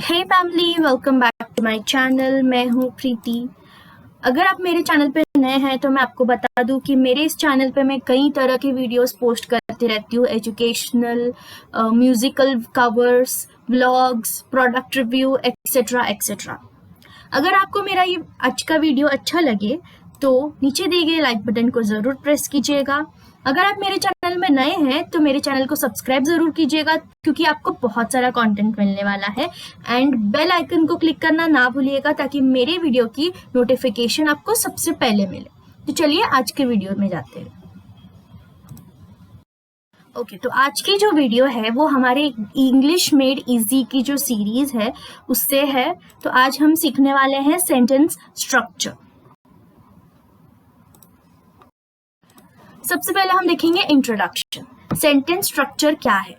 Hey family, welcome back to my channel. मैं हूँ प्रीति। अगर आप मेरे चैनल पे नए हैं तो मैं आपको बता दूं कि मेरे इस चैनल पे मैं कई तरह की वीडियोस पोस्ट करती रहती हूँ। Educational, musical covers, vlogs, product review etcetera etcetera. अगर आपको मेरा ये आज का वीडियो अच्छा लगे तो नीचे दिए गए लाइक बटन को ज़रूर प्रेस कीजिएगा। अगर आप मेरे चैनल में नए हैं तो मेरे चैनल को सब्सक्राइब ज़रूर कीजिएगा, क्योंकि आपको बहुत सारा कंटेंट मिलने वाला है। एंड बेल आइकन को क्लिक करना ना भूलिएगा, ताकि मेरे वीडियो की नोटिफिकेशन आपको सबसे पहले मिले। तो चलिए आज के वीडियो में जाते हैं। ओके, तो आज की जो वीडियो है वो हमारे इंग्लिश मेड इजी की जो सीरीज है उससे है। तो आज हम सीखने वाले हैं सेंटेंस स्ट्रक्चर। सबसे पहले हम देखेंगे इंट्रोडक्शन। सेंटेंस स्ट्रक्चर क्या है?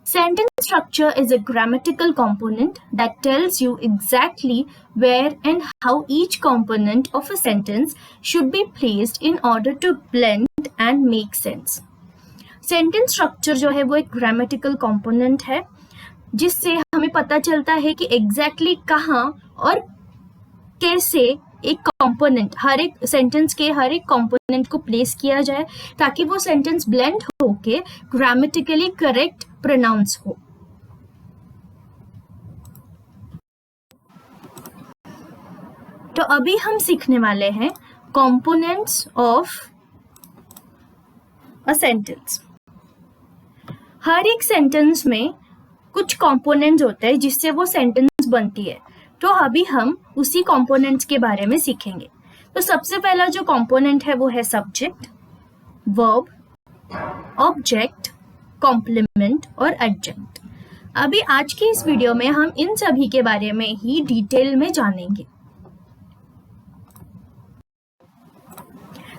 Sentence structure is a grammatical component that tells you exactly where and how each component of a sentence should be placed in order to blend and make sense. Sentence structure जो है वो एक grammatical component है, जिससे हमें पता चलता है कि एग्जैक्टली कहाँ और कैसे एक कंपोनेंट, हर एक सेंटेंस के हर एक कंपोनेंट को प्लेस किया जाए, ताकि वो सेंटेंस ब्लेंड होके ग्रामेटिकली करेक्ट प्रोनाउंस हो। तो अभी हम सीखने वाले हैं कंपोनेंट्स ऑफ अ सेंटेंस। हर एक सेंटेंस में कुछ कंपोनेंट्स होते हैं जिससे वो सेंटेंस बनती है। तो अभी हम उसी कंपोनेंट्स के बारे में सीखेंगे। तो सबसे पहला जो कंपोनेंट है वो है सब्जेक्ट, वर्ब, ऑब्जेक्ट, कॉम्प्लीमेंट और एडजेक्ट। अभी आज की इस वीडियो में हम इन सभी के बारे में ही डिटेल में जानेंगे।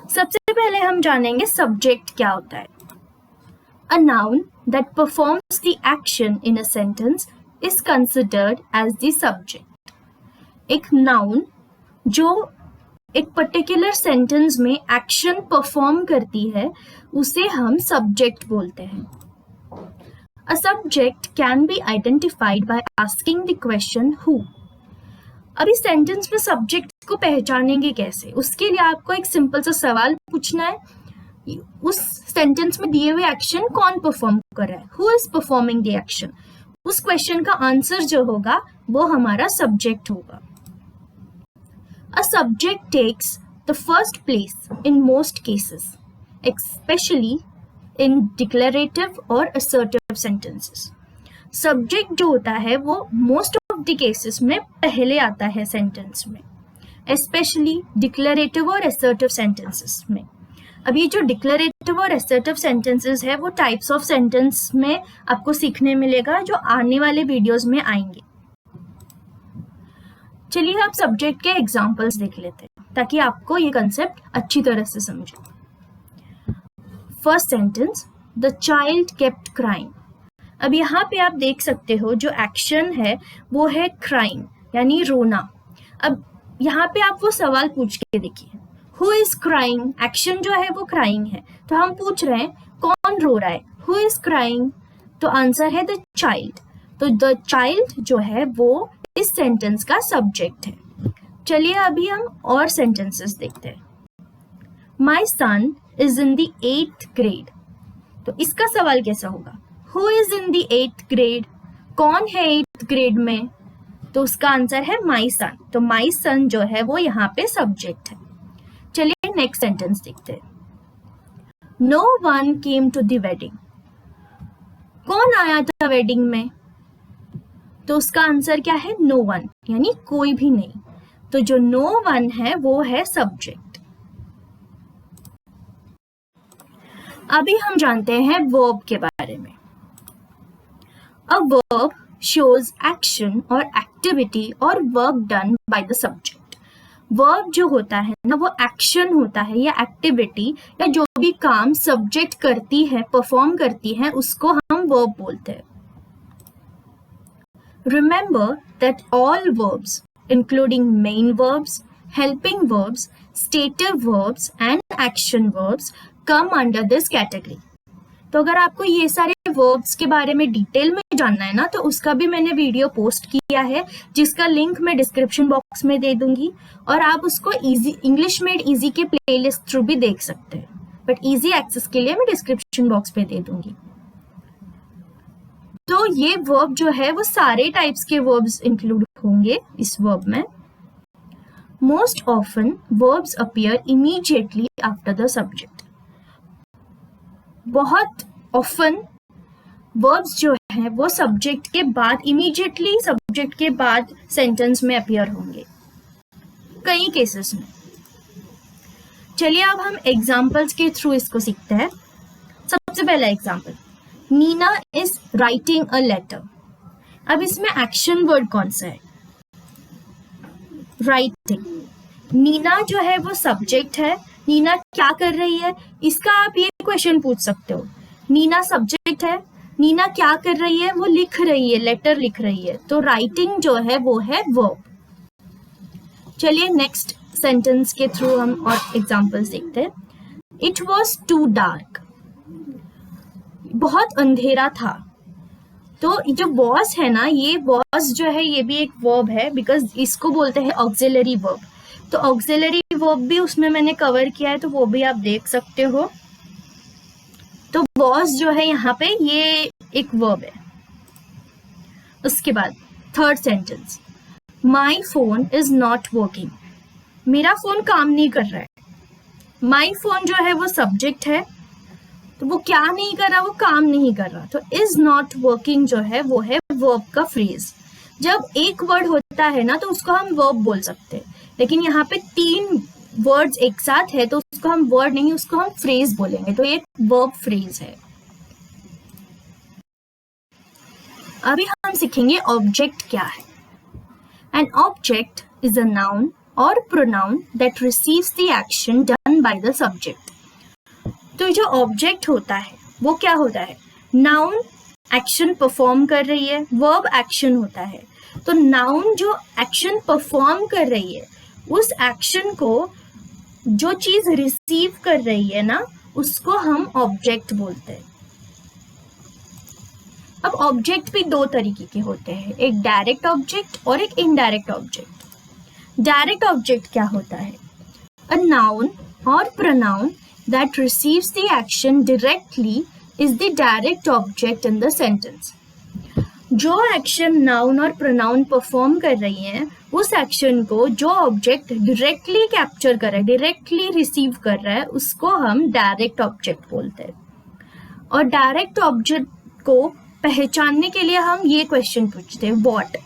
सबसे पहले हम जानेंगे सब्जेक्ट क्या होता है। A noun that performs the action in a sentence is considered as the subject. एक नाउन जो एक पर्टिकुलर सेंटेंस में एक्शन परफॉर्म करती है उसे हम सब्जेक्ट बोलते हैं। A subject can be identified by asking the question who. अभी सेंटेंस में सब्जेक्ट को पहचानेंगे कैसे? उसके लिए आपको एक सिंपल सा सवाल पूछना है। उस सेंटेंस में दिए हुए एक्शन कौन परफॉर्म कर रहा है? Who is performing the action? उस क्वेश्चन का आंसर जो होगा वो हमारा सब्जेक्ट होगा। A subject takes the first place in most cases, especially in declarative or assertive sentences. Subject जो होता है वो मोस्ट ऑफ द केसेस में पहले आता है सेंटेंस में, स्पेशली डिक्लेरेटिव और असर्टिव सेंटेंसेस में। अब ये जो डिक्लेरेटिव और असर्टिव सेंटेंसेस है वो टाइप्स ऑफ सेंटेंस में आपको सीखने मिलेगा, जो आने वाले वीडियोस में आएंगे। चलिए आप सब्जेक्ट के एग्जांपल्स देख लेते हैं, ताकि आपको ये कंसेप्ट अच्छी तरह से समझे। First sentence, the child kept crying. अब यहाँ पे आप देख सकते हो जो एक्शन है वो है क्राइंग, यानी रोना। अब यहाँ पे आप वो सवाल पूछ के देखिए, हु इज क्राइंग? एक्शन जो है वो क्राइंग है, तो हम पूछ रहे हैं कौन रो रहा है? Who is crying? तो आंसर है द चाइल्ड। तो द चाइल्ड जो है वो इस सेंटेंस का सब्जेक्ट है। चलिए अभी हम और सेंटेंसेस देखते हैं। My son is in the 8th grade। तो इसका सवाल कैसा होगा? Who is in the 8th grade? कौन है 8th grade में? तो उसका आंसर है माई सन। तो माई सन जो है वो यहाँ पे सब्जेक्ट है। चलिए नेक्स्ट सेंटेंस देखते हैं। No one came to the wedding. कौन आया था वेडिंग में? तो उसका आंसर क्या है? नो वन, यानी कोई भी नहीं। तो जो नो वन है वो है सब्जेक्ट। अभी हम जानते हैं वर्ब के बारे में। A verb shows action or activity or work done by the subject. Verb जो होता है ना वो एक्शन होता है या एक्टिविटी या जो भी काम सब्जेक्ट करती है, परफॉर्म करती है, उसको हम वर्ब बोलते हैं। Remember that all verbs, including main verbs, helping verbs, stative verbs and action verbs come under this category. तो अगर आपको ये सारे वर्ब्स के बारे में डिटेल में जानना है ना तो उसका भी मैंने वीडियो पोस्ट किया है, जिसका लिंक मैं डिस्क्रिप्शन बॉक्स में दे दूंगी, और आप उसको इजी इंग्लिश मेड इजी के प्लेलिस्ट थ्रू भी देख सकते हैं, बट इजी एक्सेस के लिए मैं डिस्क्रिप्शन बॉक्स में दे दूंगी। तो ये वर्ब जो है वो सारे टाइप्स के वर्ब्स इंक्लूड होंगे इस वर्ब में। Most often verbs appear immediately after the subject. बहुत ऑफन वर्ब्स जो है वो सब्जेक्ट के बाद, इमीडिएटली सब्जेक्ट के बाद सेंटेंस में अपीयर होंगे कई केसेस में। चलिए अब हम एग्जाम्पल्स के थ्रू इसको सीखते हैं। सबसे पहला example, Neena is writing a letter. अब इसमें एक्शन वर्ड कौन सा है? राइटिंग। नीना जो है वो सब्जेक्ट है, नीना क्या कर रही है, इसका आप ये क्वेश्चन पूछ सकते हो। नीना सब्जेक्ट है, नीना क्या कर रही है, वो लिख रही है, लेटर लिख रही है, तो राइटिंग जो है वो है वर्ब। चलिए नेक्स्ट सेंटेंस के थ्रू हम और एग्जांपल्स देखते हैं। It was too dark. बहुत अंधेरा था। तो जो वॉज है ना, ये वॉज जो है ये भी एक वर्ब है, बिकॉज इसको बोलते हैं ऑक्सिलरी वर्ब। तो ऑक्सिलरी वर्ब भी उसमें मैंने कवर किया है, तो वो भी आप देख सकते हो। तो वॉज जो है यहाँ पे ये एक वर्ब है। उसके बाद third sentence, my phone is not working. मेरा फोन काम नहीं कर रहा है। माई फोन जो है वो सब्जेक्ट है, तो वो क्या नहीं कर रहा, वो काम नहीं कर रहा। तो इज नॉट वर्किंग जो है वो है वर्ब का फ्रेज। जब एक वर्ड होता है ना तो उसको हम वर्ब बोल सकते हैं, लेकिन यहाँ पे 3 वर्ड्स एक साथ है तो उसको हम वर्ड नहीं, उसको हम फ्रेज बोलेंगे। तो ये वर्ब फ्रेज है। अभी हम सीखेंगे ऑब्जेक्ट क्या है। An object is a noun और pronoun that receives the action done by the subject. तो जो ऑब्जेक्ट होता है वो क्या होता है? नाउन एक्शन परफॉर्म कर रही है, वर्ब एक्शन होता है। तो नाउन जो एक्शन परफॉर्म कर रही है, उस एक्शन को जो चीज रिसीव कर रही है ना, उसको हम ऑब्जेक्ट बोलते हैं। अब ऑब्जेक्ट भी 2 तरीके के होते हैं, एक डायरेक्ट ऑब्जेक्ट और एक इनडायरेक्ट ऑब्जेक्ट। डायरेक्ट ऑब्जेक्ट क्या होता है? अ नाउन और pronoun that receives the action directly is the direct object in the sentence. जो एक्शन नाउन और प्रोनाउन परफॉर्म कर रही है, उस एक्शन को जो ऑब्जेक्ट डायरेक्टली कैप्चर कर रहा है, डायरेक्टली रिसीव कर रहा है, उसको हम डायरेक्ट ऑब्जेक्ट बोलते हैं। और डायरेक्ट ऑब्जेक्ट को पहचानने के लिए हम ये क्वेश्चन पूछते हैं, व्हाट।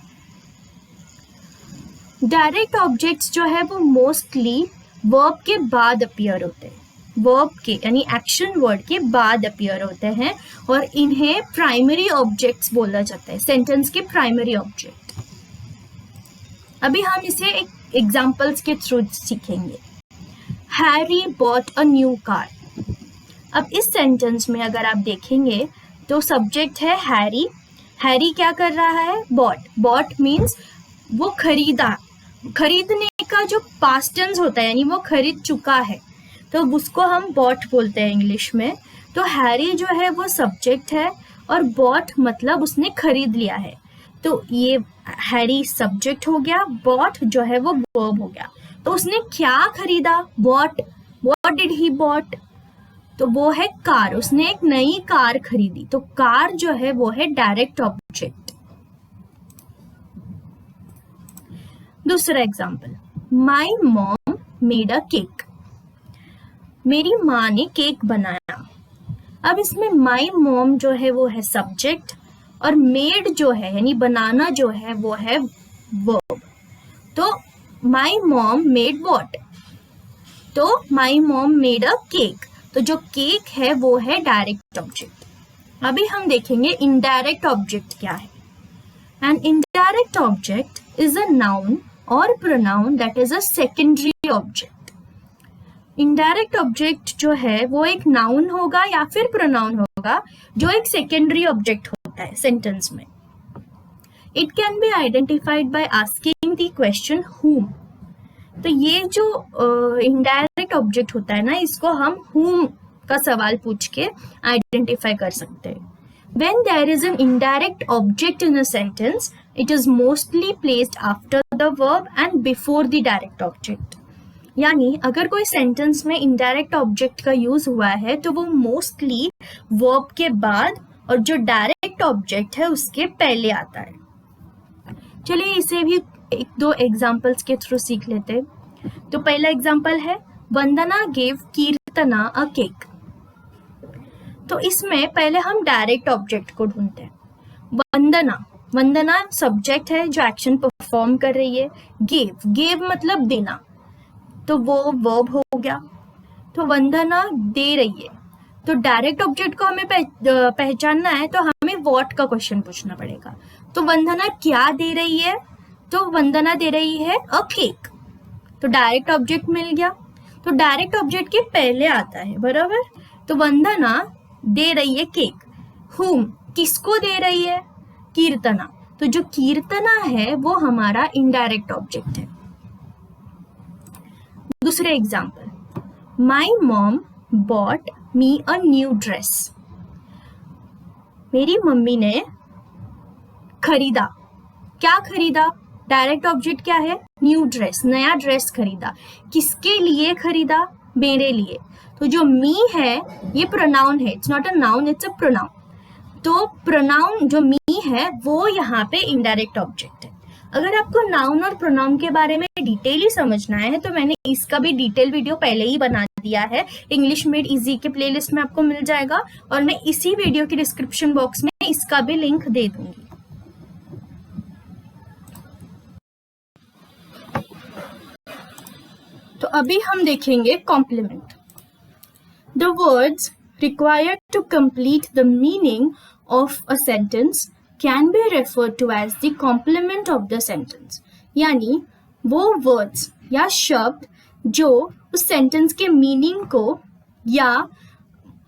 डायरेक्ट ऑब्जेक्ट्स जो है वो मोस्टली वर्ब के बाद अपीयर होते हैं, वर्ब के यानी एक्शन वर्ड के बाद अपीयर होते हैं, और इन्हें प्राइमरी ऑब्जेक्ट्स बोला जाता है, सेंटेंस के प्राइमरी ऑब्जेक्ट। अभी हम इसे एक एग्जांपल्स के थ्रू सीखेंगे। Harry bought a new car. अब इस सेंटेंस में अगर आप देखेंगे तो सब्जेक्ट है हैरी। हैरी क्या कर रहा है? बॉट। बॉट मीन्स वो खरीदा। खरीदने का जो पास्ट टेंस होता है यानी वो खरीद चुका है, तो उसको हम बॉट बोलते हैं इंग्लिश में। तो हैरी जो है वो सब्जेक्ट है और बॉट मतलब उसने खरीद लिया है। तो ये हैरी सब्जेक्ट हो गया, बॉट जो है वो वर्ब हो गया। तो उसने क्या खरीदा? Bought. What did he bought? तो वो है कार, उसने एक नई कार खरीदी। तो कार जो है वो है डायरेक्ट ऑब्जेक्ट। दूसरा example, my mom made a cake. मेरी माँ ने केक बनाया। अब इसमें माई मॉम जो है वो है सब्जेक्ट और मेड जो है यानी बनाना जो है वो है वर्ब। तो माई मॉम मेड व्हाट? तो my mom made a cake. तो जो केक है वो है डायरेक्ट ऑब्जेक्ट। अभी हम देखेंगे इनडायरेक्ट ऑब्जेक्ट क्या है। An indirect object is a noun और pronoun that is a secondary object. Indirect object जो है वो एक नाउन होगा या फिर प्रोनाउन होगा जो एक सेकेंडरी ऑब्जेक्ट होता है सेंटेंस में। It can be identified by asking the question whom। तो ये जो इनडायरेक्ट ऑब्जेक्ट होता है ना, इसको हम whom का सवाल पूछ के आइडेंटिफाई कर सकते हैं। When there is an indirect object in a sentence, it is mostly placed after the verb and before the direct object. यानी अगर कोई सेंटेंस में इनडायरेक्ट ऑब्जेक्ट का यूज हुआ है तो वो मोस्टली वर्ब के बाद और जो डायरेक्ट ऑब्जेक्ट है उसके पहले आता है. चलिए इसे भी एक दो एग्जांपल्स के थ्रू सीख लेते हैं. तो पहला एग्जांपल है वंदना गेव कीर्तना अ केक. तो इसमें पहले हम डायरेक्ट ऑब्जेक्ट को ढूंढते हैं. वंदना सब्जेक्ट है जो एक्शन परफॉर्म कर रही है. गेव मतलब देना, तो वो वर्ब हो गया. तो वंदना दे रही है, तो डायरेक्ट ऑब्जेक्ट को हमें पहचानना है तो हमें व्हाट का क्वेश्चन पूछना पड़ेगा. तो वंदना क्या दे रही है? तो वंदना दे रही है अ केक. तो डायरेक्ट ऑब्जेक्ट मिल गया. तो डायरेक्ट ऑब्जेक्ट के पहले आता है, बराबर. तो वंदना दे रही है केक. हुम किसको दे रही है? कीर्तना. तो जो कीर्तना है वो हमारा इनडायरेक्ट ऑब्जेक्ट है. दूसरे example, my mom bot me a new dress. मेरी मम्मी ने खरीदा. क्या खरीदा? डायरेक्ट ऑब्जेक्ट क्या है? न्यू ड्रेस, नया ड्रेस खरीदा. किसके लिए खरीदा? मेरे लिए. तो जो मी है ये प्रोनाउन है, it's not a noun, it's a pronoun. तो प्रोनाउन जो मी है वो यहाँ पे इनडायरेक्ट ऑब्जेक्ट है. अगर आपको नाउन और प्रोनाउन के बारे में डिटेली समझना है तो मैंने इसका भी डिटेल वीडियो पहले ही बना दिया है. इंग्लिश मेड इजी के प्लेलिस्ट में आपको मिल जाएगा और मैं इसी वीडियो के डिस्क्रिप्शन बॉक्स में इसका भी लिंक दे दूंगी. तो अभी हम देखेंगे complement. The words required to complete the meaning of a sentence can be referred to as the complement of the sentence. यानी वो words या शब्द जो उस सेंटेंस के मीनिंग को या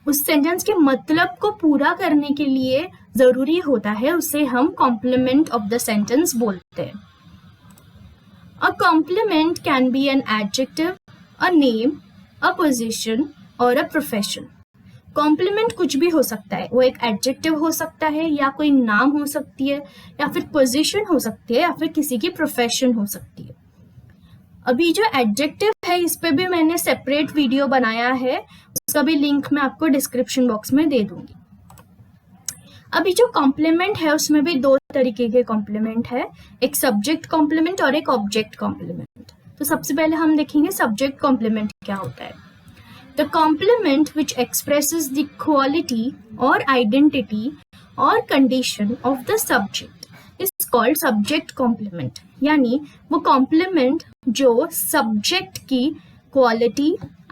उस सेंटेंस के मतलब को पूरा करने के लिए जरूरी होता है उसे हम कॉम्प्लीमेंट ऑफ द सेंटेंस बोलते हैं. A complement can be an adjective, a name, a position or a profession. Complement कुछ भी हो सकता है. वो एक एडजेक्टिव हो सकता है या कोई नाम हो सकती है या फिर पोजीशन हो सकती है या फिर किसी की प्रोफेशन हो सकती है. अभी जो एडजेक्टिव है इस पे भी मैंने सेपरेट वीडियो बनाया है, उसका भी लिंक मैं आपको डिस्क्रिप्शन बॉक्स में दे दूंगी. अभी जो कॉम्प्लीमेंट है उसमें भी दो तरीके के कॉम्प्लीमेंट है, एक सब्जेक्ट कॉम्प्लीमेंट और एक ऑब्जेक्ट कॉम्प्लीमेंट. तो सबसे पहले हम देखेंगे सब्जेक्ट कॉम्प्लीमेंट क्या होता है. The complement which expresses the quality or identity or condition of the subject is called subject complement. यानी वो complement जो subject की quality,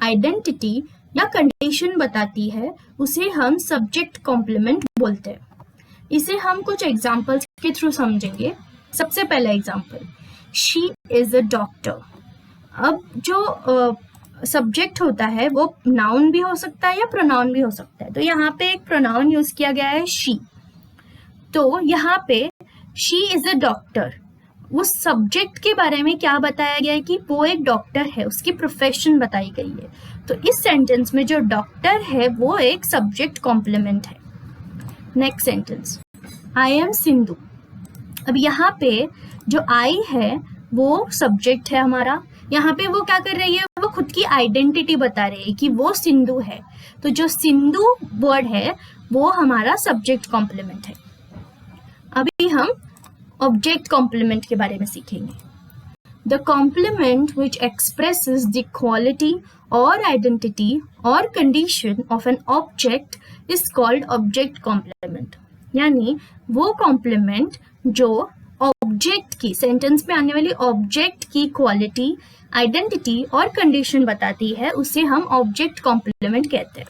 identity या condition बताती है उसे हम subject complement बोलते हैं. इसे हम कुछ examples के थ्रू समझेंगे. सबसे पहला example, she is a doctor. अब जो सब्जेक्ट होता है वो नाउन भी हो सकता है या प्रोनाउन भी हो सकता है. तो यहाँ पे एक प्रोनाउन यूज किया गया है शी. तो यहाँ पे शी इज अ डॉक्टर. उस सब्जेक्ट के बारे में क्या बताया गया है कि वो एक डॉक्टर है, उसकी प्रोफेशन बताई गई है. तो इस सेंटेंस में जो डॉक्टर है वो एक सब्जेक्ट कॉम्प्लीमेंट है. Next sentence, I am Sindhu. अब यहाँ पे जो आई है वो सब्जेक्ट है हमारा. यहाँ पे वो क्या कर रही है? वो खुद की आइडेंटिटी बता रही है कि वो सिंधु है. तो जो सिंधु वर्ड है वो हमारा सब्जेक्ट कॉम्प्लीमेंट है. अभी हम ऑब्जेक्ट कॉम्प्लीमेंट के बारे में सीखेंगे. The complement which expresses the quality और आइडेंटिटी और condition of an object is called object complement. यानी वो कॉम्प्लीमेंट जो ऑब्जेक्ट की, सेंटेंस में आने वाली ऑब्जेक्ट की क्वालिटी, आइडेंटिटी और कंडीशन बताती है उसे हम ऑब्जेक्ट कॉम्प्लीमेंट कहते हैं.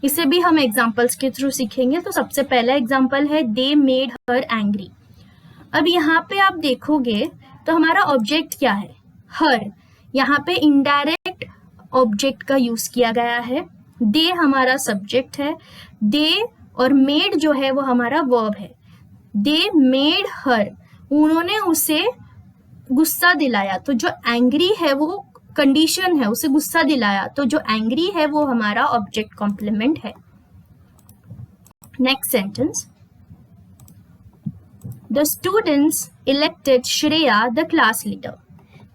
इसे भी हम एग्जांपल्स के थ्रू सीखेंगे. तो सबसे पहला एग्जांपल है दे मेड हर एंग्री. अब यहाँ पे आप देखोगे तो हमारा ऑब्जेक्ट क्या है? हर. यहाँ पे इनडायरेक्ट ऑब्जेक्ट का यूज किया गया है. दे हमारा सब्जेक्ट है. दे और मेड जो है वो हमारा वर्ब है. दे मेड हर, उन्होंने उसे गुस्सा दिलाया. तो जो एंग्री है वो कंडीशन है, उसे गुस्सा दिलाया. तो जो एंग्री है वो हमारा ऑब्जेक्ट कॉम्प्लीमेंट है. Next sentence, the students elected Shreya the class leader.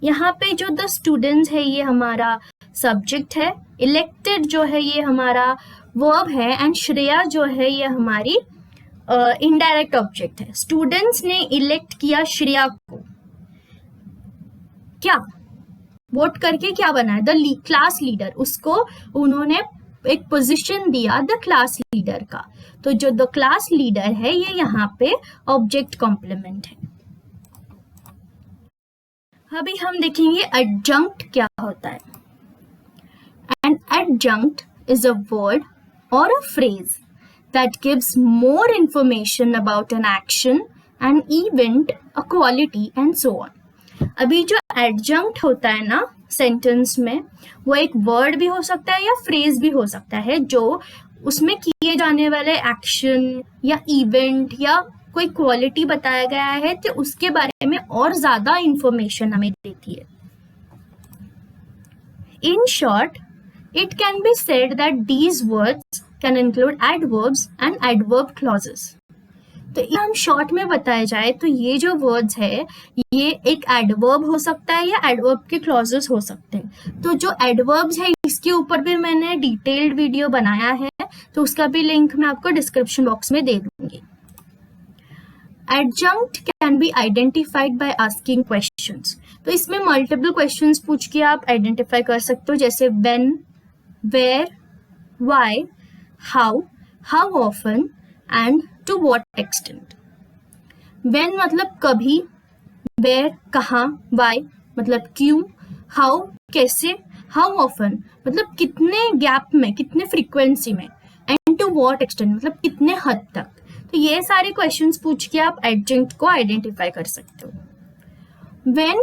यहाँ पे जो द स्टूडेंट्स है ये हमारा सब्जेक्ट है, इलेक्टेड जो है ये हमारा वर्ब है, एंड श्रेया जो है ये हमारी इनडायरेक्ट ऑब्जेक्ट है। स्टूडेंट्स ने इलेक्ट किया श्रेया को, क्या वोट करके क्या बनाया, द क्लास लीडर, उसको उन्होंने एक पोजीशन दिया द क्लास लीडर का। तो जो द क्लास लीडर है ये यहाँ पे ऑब्जेक्ट कॉम्प्लीमेंट है। अभी हम देखेंगे एडजंक्ट क्या होता है। An adjunct is a word और a phrase that gives more information about an action, an event, a quality and so on. अभी जो adjunct होता है ना सेंटेंस में, वो एक वर्ड भी हो सकता है या फ्रेज भी हो सकता है, जो उसमें किए जाने वाले एक्शन या इवेंट या कोई क्वालिटी बताया गया है तो उसके बारे में और ज्यादा इंफॉर्मेशन हमें देती है। In short, it can be said that these words can include adverbs and adverb clauses. तो ये हम शॉर्ट में बताया जाए तो ये जो वर्ड्स है ये एक एडवर्ब हो सकता है या एडवर्ब के क्लॉजेस हो सकते हैं। तो जो एडवर्ब्स है इसके ऊपर भी मैंने डिटेल्ड वीडियो बनाया है, तो उसका भी लिंक मैं आपको डिस्क्रिप्शन बॉक्स में दे दूंगी। Adjunct can be identified by asking questions. तो इसमें मल्टीपल क्वेश्चंस पूछ के आप आइडेंटिफाई कर सकते हो, जैसे when, where, why, how often and to what extent. When मतलब कभी, where कहाँ, why मतलब क्यों, how कैसे, how often मतलब कितने गैप में, कितने फ्रीक्वेंसी में, and to what extent मतलब कितने हद तक। तो ये सारे क्वेश्चंस पूछ के आप एडजंक्ट को आइडेंटिफाई कर सकते हो। When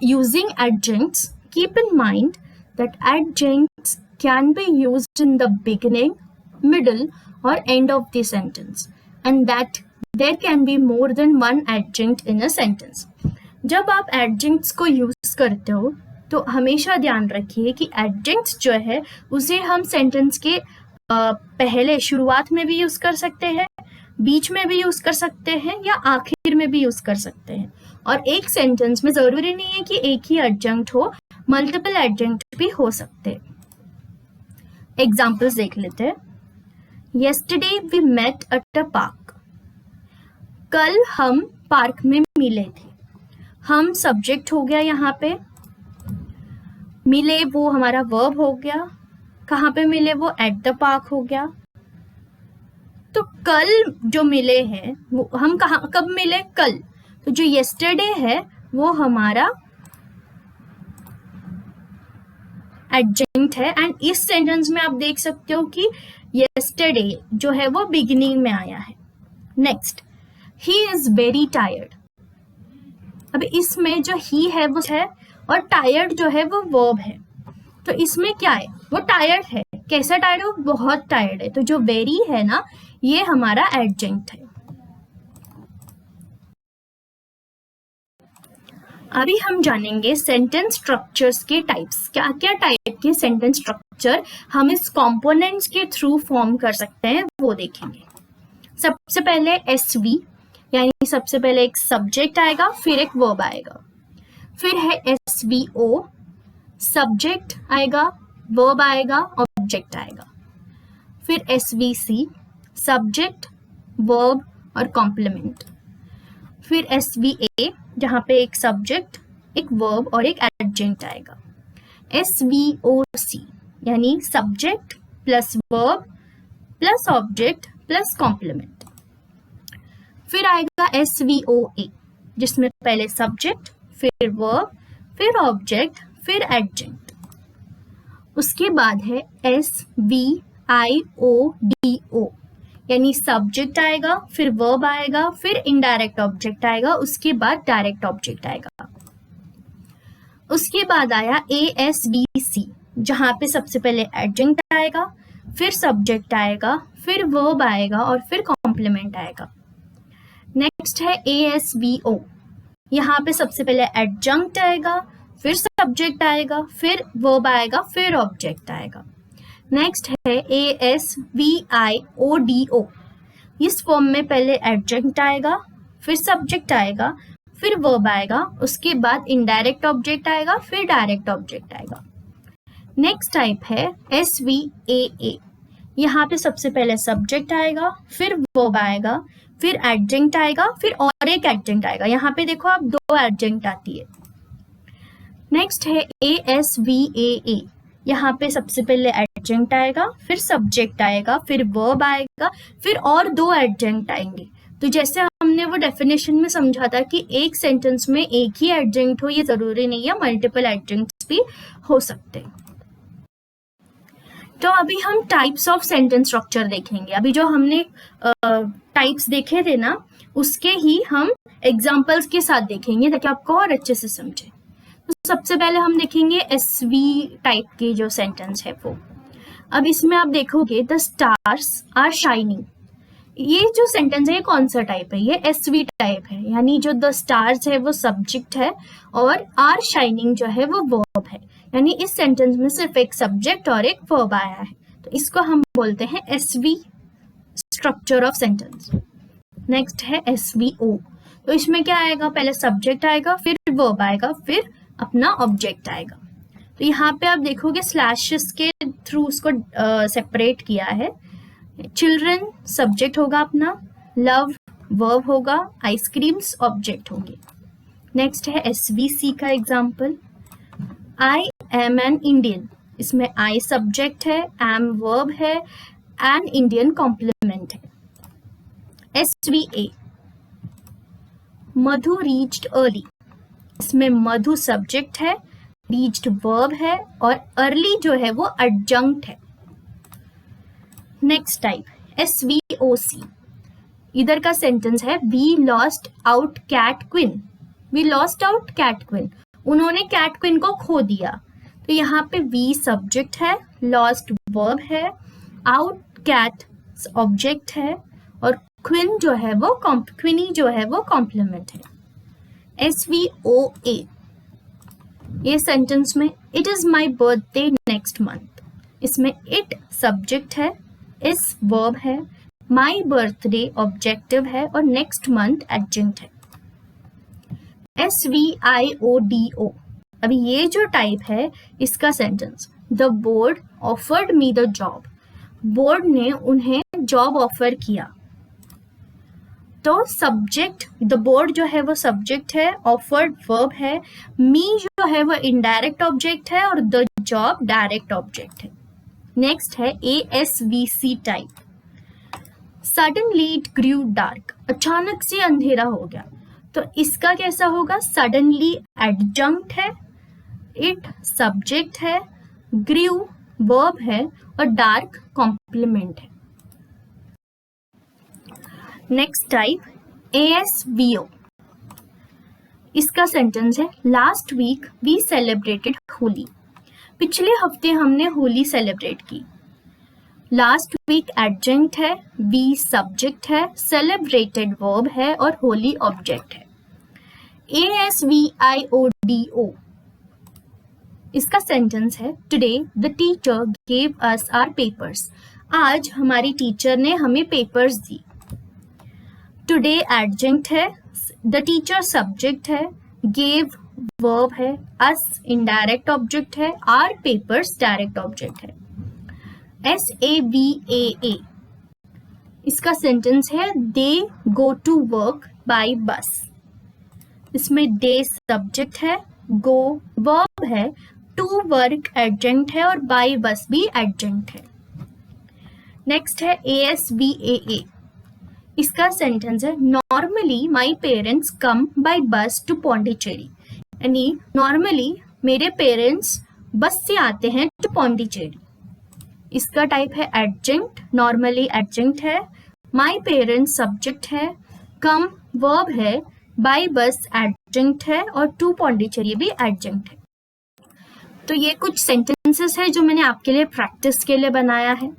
using adjuncts, keep in mind that adjuncts can be used in the beginning, middle or end of the sentence and that there can be more than one adjunct in a sentence. जब आप adjuncts को use करते हो तो हमेशा ध्यान रखिए कि adjuncts जो है उसे हम सेंटेंस के पहले शुरुआत में भी यूज कर सकते हैं, बीच में भी यूज कर सकते हैं या आखिर में भी यूज कर सकते हैं। और एक सेंटेंस में जरूरी नहीं है कि एक ही एडजंक्ट हो, मल्टीपल एडजंक्ट भी हो सकते हैं। एग्जाम्पल्स देख लेते हैं। Yesterday we met at a park. कल हम पार्क में मिले थे। हम सब्जेक्ट हो गया यहाँ पे, मिले वो हमारा वर्ब हो गया, कहाँ पे मिले वो एट द पार्क हो गया। तो कल जो मिले हैं वो हम कहाँ कब मिले, कल। तो जो yesterday है वो हमारा एडजंक्ट है एंड इस सेंटेंस में आप देख सकते हो कि yesterday जो है वो बिगिनिंग में आया है। Next, he is very tired। अब इसमें जो he है वो है और tired जो है वो वर्ब है। तो इसमें क्या है, वो टायर्ड है। कैसा टायर्ड है, वो बहुत टायर्ड है। तो जो very है ना ये हमारा एडजंक्ट है। अभी हम जानेंगे सेंटेंस स्ट्रक्चर्स के टाइप्स। क्या क्या टाइप के सेंटेंस स्ट्रक्चर हम इस कंपोनेंट्स के थ्रू फॉर्म कर सकते हैं वो देखेंगे। सबसे पहले एसवी, यानी सबसे पहले एक सब्जेक्ट आएगा फिर एक वर्ब आएगा। फिर है एसवीओ, सब्जेक्ट आएगा, वर्ब आएगा, ऑब्जेक्ट आएगा। फिर एसवीसी, सब्जेक्ट, वर्ब और कॉम्प्लीमेंट। फिर एसवीए, जहाँ पे एक सब्जेक्ट, एक वर्ब और एक एडजंक्ट आएगा। एसवीओसी यानी subject plus verb plus object plus complement. फिर आएगा एसवीओए, जिसमें पहले सब्जेक्ट फिर वर्ब फिर ऑब्जेक्ट फिर एडजंक्ट। उसके बाद है एसवीआईओडीओ, यानी सब्जेक्ट आएगा फिर वर्ब आएगा फिर इनडायरेक्ट ऑब्जेक्ट आएगा, उसके बाद डायरेक्ट ऑब्जेक्ट आएगा। उसके बाद आया एएसवीसी, जहाँ पे सबसे पहले एडजंक्ट आएगा फिर सब्जेक्ट आएगा फिर वर्ब आएगा और फिर कॉम्प्लीमेंट आएगा। नेक्स्ट है एएसवीओ, यहाँ पे सबसे पहले एडजंक्ट आएगा फिर सब्जेक्ट आएगा फिर वर्ब आएगा फिर ऑब्जेक्ट आएगा। नेक्स्ट है एएसवीआईओडीओ, इस फॉर्म में पहले एडजेक्ट आएगा, फिर सब्जेक्ट आएगा, फिर वर्ब आएगा, उसके बाद इनडायरेक्ट ऑब्जेक्ट आएगा, फिर डायरेक्ट ऑब्जेक्ट आएगा। नेक्स्ट टाइप है SVAA। यहाँ पे सबसे पहले सब्जेक्ट आएगा, फिर वर्ब आएगा, फिर एडजेक्ट आएगा, फिर और एक एडजेक्ट आएगा। यहाँ पे देखो आप 2 एडजेक्ट आती है। नेक्स्ट है ASVAA। यहाँ पे सबसे पहले एडजेक्ट आएगा, फिर सब्जेक्ट आएगा, फिर वर्ब आएगा, फिर और 2 एडजेक्ट आएंगे। तो जैसे हमने वो डेफिनेशन में समझा था कि एक सेंटेंस में एक ही एडजेक्ट हो, ये जरूरी नहीं है, मल्टीपल एडजेक्ट्स भी हो सकते हैं। तो अभी हम टाइप्स ऑफ सेंटेंस स्ट्रक्चर देखेंगे। अभी जो हमने टाइप्स देखे थे ना, उसके ही हम एग्जांपल्स के साथ देखेंगे ताकि आपको और अच्छे से समझे। तो सबसे पहले हम देखेंगे SV टाइप के जो सेंटेंस है वो। अब इसमें आप देखोगे द स्टार्स आर शाइनिंग। ये जो सेंटेंस है ये कौन सा टाइप है? ये SV टाइप है, यानी जो द स्टार्स है वो सब्जेक्ट है और आर शाइनिंग जो है वो वर्ब है, यानी इस सेंटेंस में सिर्फ एक सब्जेक्ट और एक वर्ब आया है। तो इसको हम बोलते हैं SV structure of sentence. Next है SVO। तो इसमें क्या आएगा? पहले सब्जेक्ट आएगा, फिर वर्ब आएगा, फिर अपना ऑब्जेक्ट आएगा। तो यहाँ पे आप देखोगे स्लैशेस के थ्रू उसको सेपरेट किया है। चिल्ड्रन सब्जेक्ट होगा अपना, लव वर्ब होगा, आइसक्रीम्स ऑब्जेक्ट होंगे। नेक्स्ट है SVC का example. I am an Indian. इसमें आई सब्जेक्ट है, एम वर्ब है, एन इंडियन कॉम्प्लीमेंट है। SVA Madhu reached early. इसमें मधु सब्जेक्ट है, रीच्ड वर्ब है और अर्ली जो है वो एडजंक्ट है। Next type SVOC। इधर का सेंटेंस है we lost out cat queen. We lost out cat queen, उन्होंने कैट क्वीन को खो दिया। तो यहाँ पे वी सब्जेक्ट है, लॉस्ट वर्ब है, आउट कैट ऑब्जेक्ट है और क्वीन जो है वो क्वीनी जो है वो कॉम्प्लीमेंट है। SVOA। ये सेंटेंस में it is my birthday next month. इसमें इट सब्जेक्ट है, इस वर्ब है, माई बर्थडे ऑब्जेक्टिव है और नेक्स्ट मंथ एडजेक्ट है। SVIODO। अभी ये जो टाइप है इसका sentence, the board offered me the job. Board ने उन्हें जॉब ऑफर किया। तो सब्जेक्ट द बोर्ड जो है वो सब्जेक्ट है, ऑफर्ड वर्ब है, मी जो है वो इनडायरेक्ट ऑब्जेक्ट है और द जॉब डायरेक्ट ऑब्जेक्ट है। नेक्स्ट है ASVC type. Suddenly it grew dark. अचानक से अंधेरा हो गया। तो इसका कैसा होगा? सडनली एडजंक्ट है, इट सब्जेक्ट है, ग्रू वर्ब है और डार्क कॉम्प्लीमेंट है। Next type ASVO। इसका सेंटेंस है last week we celebrated Holi. पिछले हफ्ते हमने होली सेलिब्रेट की। लास्ट वीक एडजेक्ट है, वी सब्जेक्ट है, सेलिब्रेटेड वर्ब है और होली ऑब्जेक्ट है। ASVIODO। इसका सेंटेंस है today the teacher gave us our papers. आज हमारी टीचर ने हमें पेपर्स दी। टुडे एडजेक्ट है, द टीचर सब्जेक्ट है, गेव वर्ब है, अस इनडायरेक्ट ऑब्जेक्ट है, आर पेपर्स डायरेक्ट ऑब्जेक्ट है। SAVAA। इसका सेंटेंस है दे गो टू वर्क बाय बस। इसमें दे सब्जेक्ट है, गो वर्ब है, टू वर्क एडजेक्ट है और बाय बस भी एडजेक्ट है। नेक्स्ट है ASVAA। इसका सेंटेंस है normally my parents come by बस टू पौंडीचेरी। यानी नॉर्मली मेरे पेरेंट्स बस से आते हैं टू पौंडीचेरी। इसका टाइप है एडजेक्ट, नॉर्मली एडजेक्ट है, माई पेरेंट्स सब्जेक्ट है, कम वर्ब है, बाय बस एडजेक्ट है और टू पौंडीचेरी भी एडजेक्ट है। तो ये कुछ सेंटेंसेस है जो मैंने आपके लिए प्रैक्टिस के लिए बनाया है।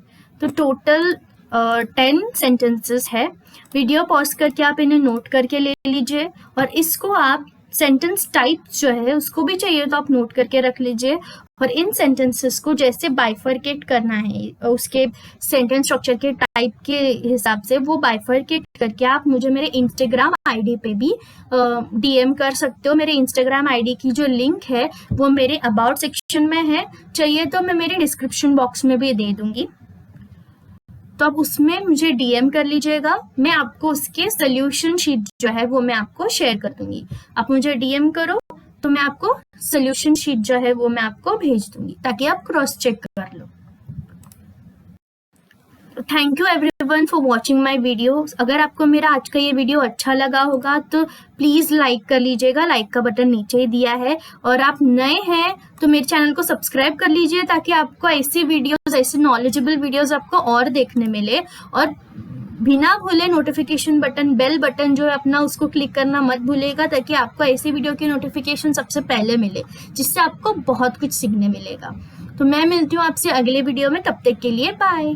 तो टोटल 10 सेंटेंसेस है। वीडियो पॉज करके आप इन्हें नोट करके ले लीजिए और इसको आप सेंटेंस टाइप जो है उसको भी चाहिए तो आप नोट करके रख लीजिए और इन सेंटेंसेस को जैसे बाइफरकेट करना है उसके सेंटेंस स्ट्रक्चर के टाइप के हिसाब से, वो बाइफरकेट करके आप मुझे मेरे इंस्टाग्राम आईडी पे भी डीएम कर सकते हो। मेरे इंस्टाग्राम आईडी की जो लिंक है वो मेरे अबाउट सेक्शन में है, चाहिए तो मैं मेरे डिस्क्रिप्शन बॉक्स में भी दे दूंगी, तो आप उसमें मुझे डीएम कर लीजिएगा। मैं आपको उसके सोल्यूशन शीट जो है वो मैं आपको शेयर कर दूंगी। आप मुझे डीएम करो तो मैं आपको सोल्यूशन शीट जो है वो मैं आपको भेज दूंगी ताकि आप क्रॉस चेक कर लो। Thank you everyone for watching my video. अगर आपको मेरा आज का ये वीडियो अच्छा लगा होगा तो प्लीज़ लाइक कर लीजिएगा, लाइक का बटन नीचे ही दिया है। और आप नए हैं तो मेरे चैनल को सब्सक्राइब कर लीजिए ताकि आपको ऐसी वीडियोस, ऐसे नॉलेजेबल वीडियोस आपको और देखने मिले। और बिना भूले नोटिफिकेशन बटन, बेल बटन जो है अपना, उसको क्लिक करना मत भूलिएगा ताकि आपको ऐसी वीडियो की नोटिफिकेशन सबसे पहले मिले, जिससे आपको बहुत कुछ सीखने मिलेगा। तो मैं मिलती हूँ आपसे अगले वीडियो में, तब तक के लिए बाय।